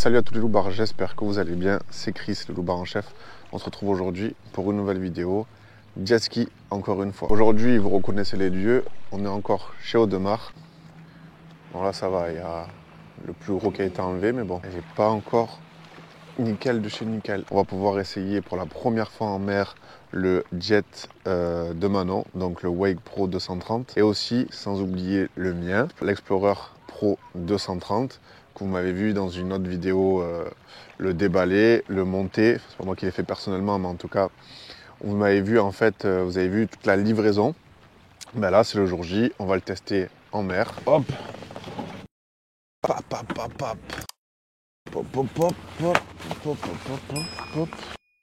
Salut à tous les loupards, j'espère que vous allez bien. C'est Chris, le loupard en chef. On se retrouve aujourd'hui pour une nouvelle vidéo. Jet ski, encore une fois. Aujourd'hui, vous reconnaissez les lieux. On est encore chez Audemars. Bon là, ça va, il y a le plus gros qui a été enlevé, mais bon, il n'est pas encore nickel de chez nickel. On va pouvoir essayer pour la première fois en mer le jet de Manon, donc le Wake Pro 230. Et aussi, sans oublier le mien, l'Explorer Pro 230. Que vous m'avez vu dans une autre vidéo, le déballer, le monter. C'est pas moi qui l'ai fait personnellement, mais en tout cas, vous m'avez vu en fait, vous avez vu toute la livraison. Ben là, c'est le jour J, on va le tester en mer. Hop, pap, pap, pap, pap. Pop, pop, pop, pop, pop, pop, pop, pop.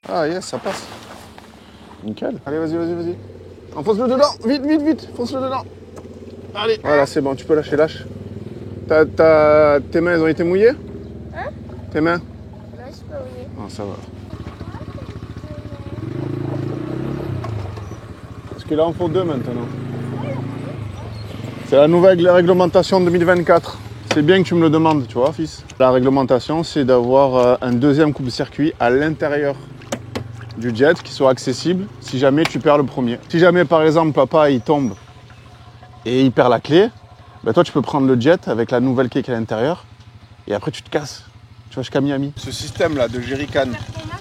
Ah yes, ça passe. Nickel. Allez, vas-y, vas-y, vas-y. Enfonce-le dedans, vite, vite, vite, fonce-le dedans. Allez. Voilà, c'est bon, tu peux lâcher, lâche. Tes mains, elles ont été mouillées? Hein? Tes mains? Non, je suis pas mouillée. Ah, ça va. Parce que là, on faut deux maintenant. C'est la nouvelle réglementation 2024. C'est bien que tu me le demandes, tu vois, fils. La réglementation, c'est d'avoir un deuxième coupe-circuit à l'intérieur du jet qui soit accessible si jamais tu perds le premier. Si jamais, par exemple, papa, il tombe et il perd la clé, ben toi, tu peux prendre le jet avec la nouvelle clé qui est à l'intérieur et après, tu te casses. Tu vas jusqu'à Miami. Ce système-là de jerrycan,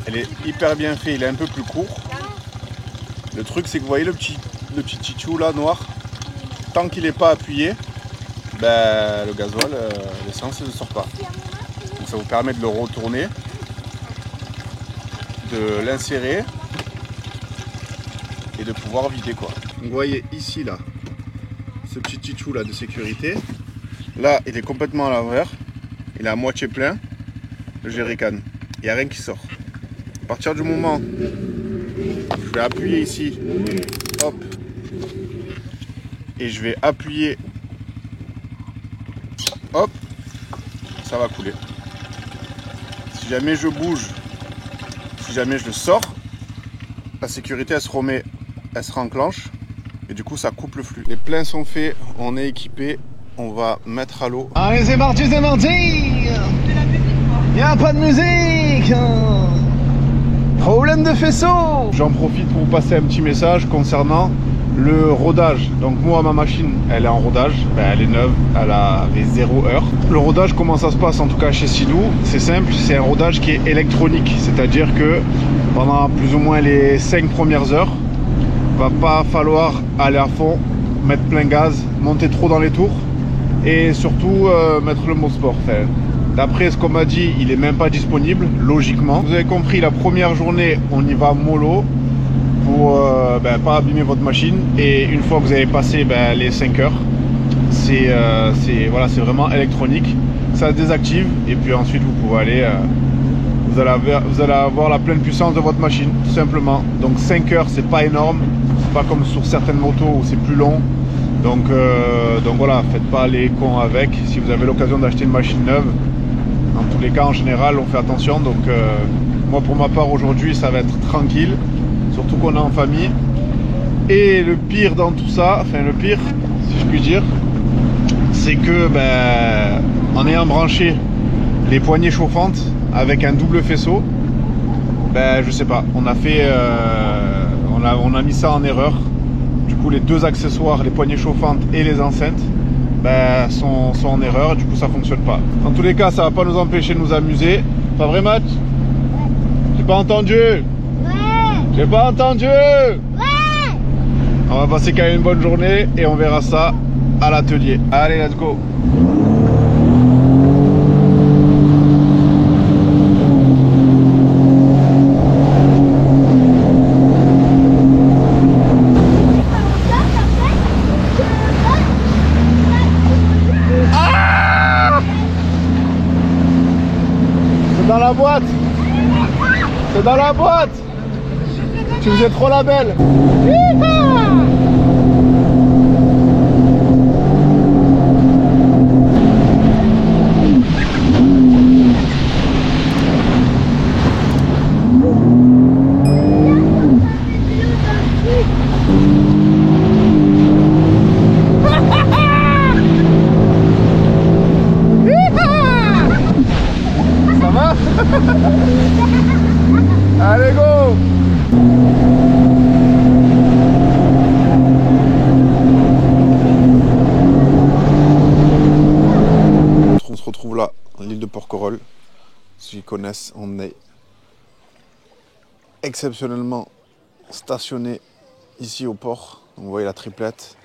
elle est hyper bien fait. Il est un peu plus court. Le truc, c'est que vous voyez le petit tchitchou là, noir. Tant qu'il n'est pas appuyé, ben, le gasoil, l'essence ne sort pas. Donc, ça vous permet de le retourner, de l'insérer et de pouvoir vider quoi. Vous voyez ici là, ce petit tchitchou là de sécurité. Là, il est complètement à l'envers. Il est à moitié plein, le jerrycan. Il n'y a rien qui sort. À partir du moment où je vais appuyer ici, hop, et je vais appuyer, hop, ça va couler. Si jamais je bouge, si jamais je le sors, la sécurité elle se remet, elle se renclenche. Et du coup, ça coupe le flux. Les pleins sont faits, on est équipé, on va mettre à l'eau. Allez, c'est parti, c'est parti. Il n'y a pas de musique. Problème de faisceau. J'en profite pour vous passer un petit message concernant le rodage. Donc moi, ma machine, elle est en rodage. Ben, elle est neuve, elle avait 0 heure. Le rodage, comment ça se passe en tout cas chez Sidou? C'est simple, c'est un rodage qui est électronique. C'est-à-dire que pendant plus ou moins les 5 premières heures, va pas falloir aller à fond, mettre plein gaz, monter trop dans les tours et surtout mettre le mode sport. Enfin, d'après ce qu'on m'a dit, il est même pas disponible, logiquement. Vous avez compris, la première journée, on y va mollo pour pas abîmer votre machine. Et une fois que vous avez passé les 5 heures, c'est vraiment électronique. Ça se désactive et puis ensuite vous pouvez aller... Vous allez avoir la pleine puissance de votre machine, tout simplement. Donc 5 heures, c'est pas énorme. C'est pas comme sur certaines motos où c'est plus long. Donc voilà, faites pas les cons avec. Si vous avez l'occasion d'acheter une machine neuve, dans tous les cas, en général, on fait attention. Donc moi, pour ma part, aujourd'hui, ça va être tranquille. Surtout qu'on est en famille. Et le pire dans tout ça, enfin le pire, si je puis dire, c'est que en ayant branché les poignées chauffantes avec un double faisceau, je sais pas, on a fait on a mis ça en erreur. Du coup les deux accessoires, les poignées chauffantes et les enceintes sont en erreur, du coup ça fonctionne pas. En tous les cas, ça va pas nous empêcher de nous amuser. Pas vrai, Matt? J'ai pas entendu. Ouais. J'ai pas entendu. Ouais. On va passer quand même une bonne journée et on verra ça à l'atelier. Allez, let's go. Dans la boîte. C'est dans la boîte. Tu faisais trop la belle. qui connaissent, on est exceptionnellement stationné ici au port. Donc, vous voyez la triplette.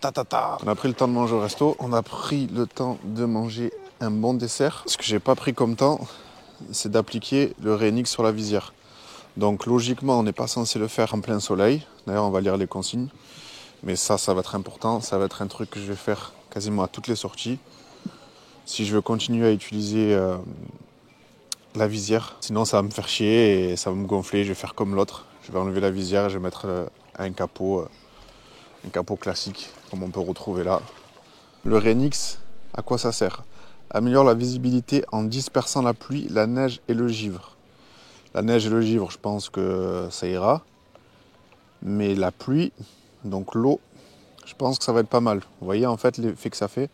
On a pris le temps de manger au resto. On a pris le temps de manger un bon dessert. Ce que j'ai pas pris comme temps, c'est d'appliquer le Rénix sur la visière. Donc logiquement, on n'est pas censé le faire en plein soleil. D'ailleurs, on va lire les consignes. Mais ça va être important. Ça va être un truc que je vais faire quasiment à toutes les sorties. Si je veux continuer à utiliser la visière. Sinon, ça va me faire chier et ça va me gonfler. Je vais faire comme l'autre. Je vais enlever la visière et je vais mettre un capot classique, comme on peut retrouver là. Le Rénix, à quoi ça sert? Améliore la visibilité en dispersant la pluie, la neige et le givre. La neige et le givre, je pense que ça ira. Mais la pluie, donc l'eau, je pense que ça va être pas mal. Vous voyez en fait l'effet que ça fait?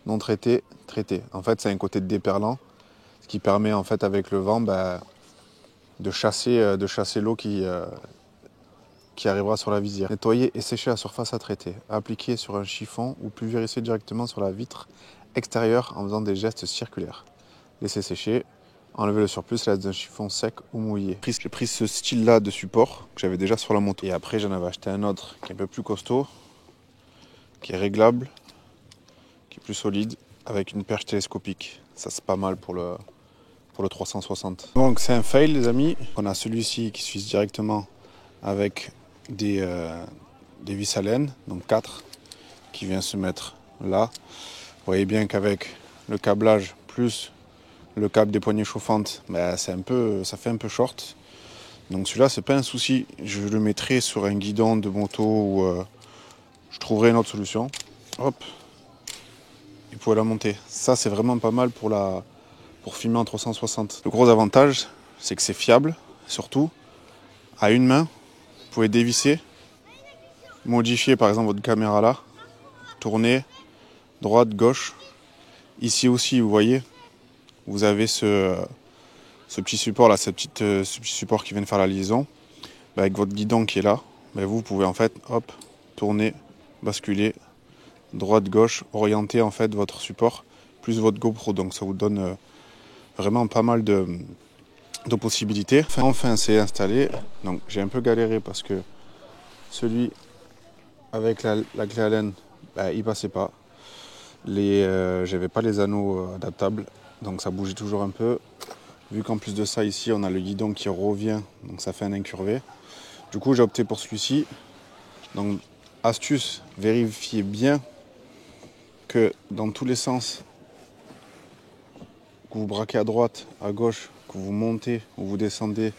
Non traité, traité. En fait, c'est un côté déperlant, ce qui permet en fait avec le vent de chasser l'eau qui arrivera sur la visière. Nettoyer et sécher la surface à traiter. Appliquer sur un chiffon ou pulvériser directement sur la vitre extérieure en faisant des gestes circulaires. Laisser sécher. Enlever le surplus, laisse d'un chiffon sec ou mouillé. J'ai pris ce style-là de support que j'avais déjà sur la moto. Et après, j'en avais acheté un autre qui est un peu plus costaud, qui est réglable, qui est plus solide, avec une perche télescopique. Ça, c'est pas mal pour le 360. Donc, c'est un fail, les amis. On a celui-ci qui se fixe directement avec des vis à laine, donc 4, qui vient se mettre là. Vous voyez bien qu'avec le câblage plus le câble des poignées chauffantes, ça fait un peu short. Donc celui-là, c'est pas un souci. Je le mettrai sur un guidon de moto ou je trouverai une autre solution. Hop, il pourrait la monter. Ça, c'est vraiment pas mal pour filmer en 360. Le gros avantage, c'est que c'est fiable, surtout à une main. Vous pouvez dévisser, modifier par exemple votre caméra là, tourner droite, gauche. Ici aussi, vous voyez, vous avez ce petit support là, ce petit support qui vient de faire la liaison. Avec votre guidon qui est là, vous pouvez en fait, hop, tourner, basculer, droite, gauche, orienter en fait votre support plus votre GoPro. Donc ça vous donne vraiment pas mal de possibilités. Enfin, c'est installé. Donc j'ai un peu galéré parce que celui avec la clé Allen, il passait pas. J'avais pas les anneaux adaptables. Donc ça bougeait toujours un peu. Vu qu'en plus de ça, ici, on a le guidon qui revient. Donc ça fait un incurvé. Du coup, j'ai opté pour celui-ci. Donc, astuce, vérifiez bien que dans tous les sens, que vous braquez à droite, à gauche, que vous montez ou vous descendez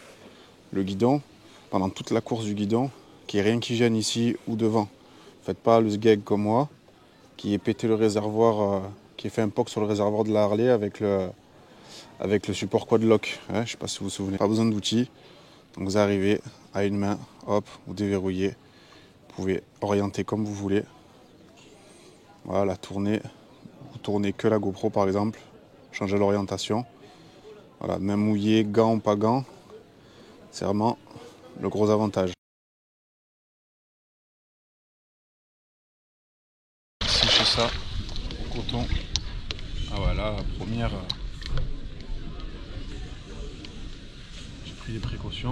le guidon, pendant toute la course du guidon, qu'il n'y ait rien qui gêne ici ou devant. Faites pas le sgeg comme moi, qui est pété le réservoir, qui est fait un POC sur le réservoir de la Harley avec le support quad-lock. Je ne sais pas si vous vous souvenez. Pas besoin d'outils. Donc vous arrivez à une main, hop, vous déverrouillez. Vous pouvez orienter comme vous voulez. Voilà, tourner. Vous tournez que la GoPro par exemple. Changez l'orientation. Voilà, main mouillée, gants ou pas gants. C'est vraiment le gros avantage. Sécher ça au coton. Ah voilà, la première. J'ai pris des précautions.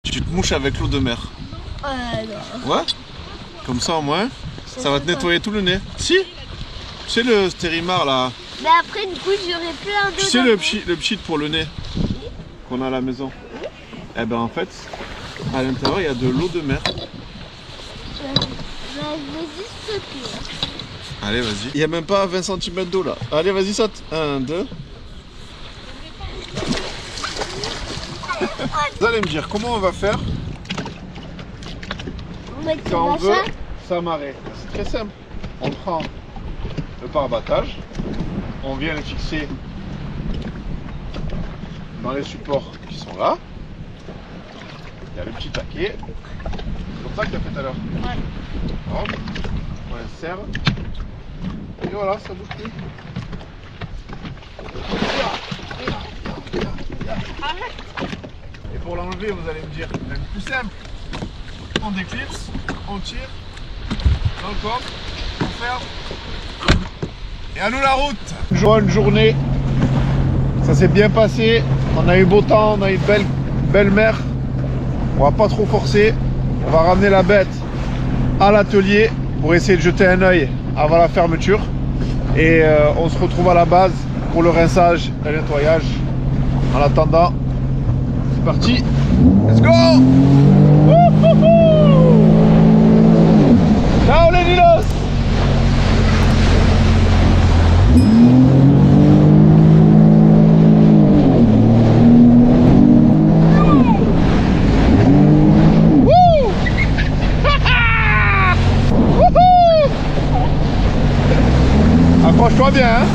Tu te mouches avec l'eau de mer. Non. Ouais. Comme ça au moins, ça va te nettoyer tout le nez. Si. Tu sais le Stérimar là. Mais après du coup j'aurais plein d'eau. Tu sais le pchit pour le nez qu'on a à la maison. Eh ben en fait, à l'intérieur il y a de l'eau de mer. Je vais juste sauter. Allez, vas-y. Il n'y a même pas 20 cm d'eau là. Allez, vas-y, saute. 1, 2. Vous allez me dire comment on va faire quand on veut s'amarrer. C'est très simple. On prend le pare-battage, on vient le fixer dans les supports qui sont là. Il y a le petit taquet. C'est comme ça que tu as fait tout à l'heure. Ouais. Hop. On le serre. Et voilà, ça bouge plus. Et pour l'enlever, vous allez me dire, même plus simple. On déclipse, on tire, dans le coffre, on ferme. Et à nous la route. Bonne journée. Ça s'est bien passé. On a eu beau temps, on a eu une belle mer. On va pas trop forcer. On va ramener la bête à l'atelier pour essayer de jeter un œil avant la fermeture. Et on se retrouve à la base pour le rinçage et le nettoyage. En attendant, c'est parti. Let's go! Ciao les dinos! Accroche-toi bien, hein.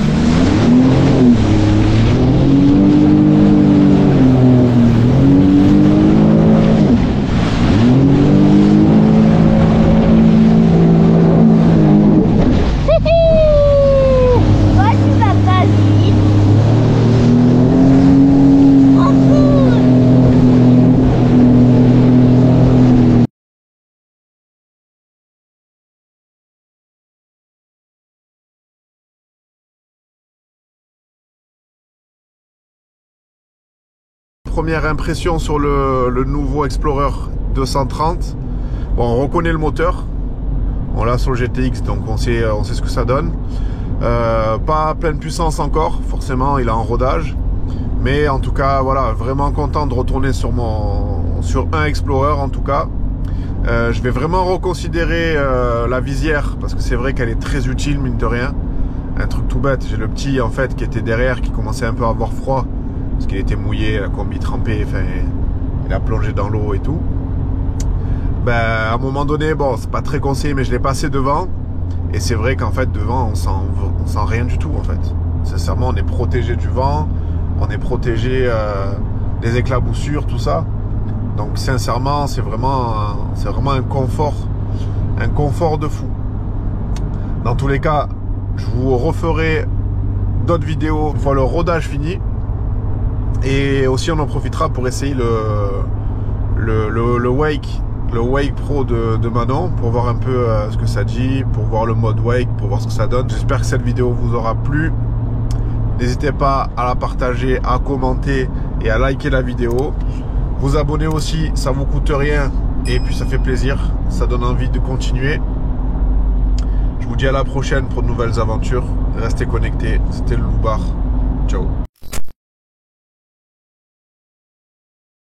Toi, tu vas pas vite. En cours. Première impression sur le nouveau Explorer 230. Bon, on reconnaît le moteur. On l'a sur le GTX, donc on sait ce que ça donne. Pas à pleine puissance encore, forcément, il est en rodage. Mais en tout cas, voilà, vraiment content de retourner sur un Explorer en tout cas. Je vais vraiment reconsidérer la visière parce que c'est vrai qu'elle est très utile, mine de rien. Un truc tout bête, j'ai le petit en fait qui était derrière, qui commençait un peu à avoir froid parce qu'il était mouillé, la combi trempée, enfin, il a plongé dans l'eau et tout. Ben, à un moment donné, bon, c'est pas très conseillé, mais je l'ai passé devant. Et c'est vrai qu'en fait, devant, on sent rien du tout, en fait. Sincèrement, on est protégé du vent, on est protégé des éclaboussures, tout ça. Donc, sincèrement, c'est vraiment un confort de fou. Dans tous les cas, je vous referai d'autres vidéos une fois le rodage fini. Et aussi, on en profitera pour essayer le Wake Pro de Manon pour voir un peu ce que ça dit, pour voir le mode Wake, pour voir ce que ça donne. J'espère que cette vidéo vous aura plu. N'hésitez pas à la partager, à commenter et à liker la vidéo. Vous abonner aussi, ça vous coûte rien et puis ça fait plaisir, ça donne envie de continuer. Je vous dis à la prochaine pour de nouvelles aventures. Restez connectés, c'était le Loubar. Ciao.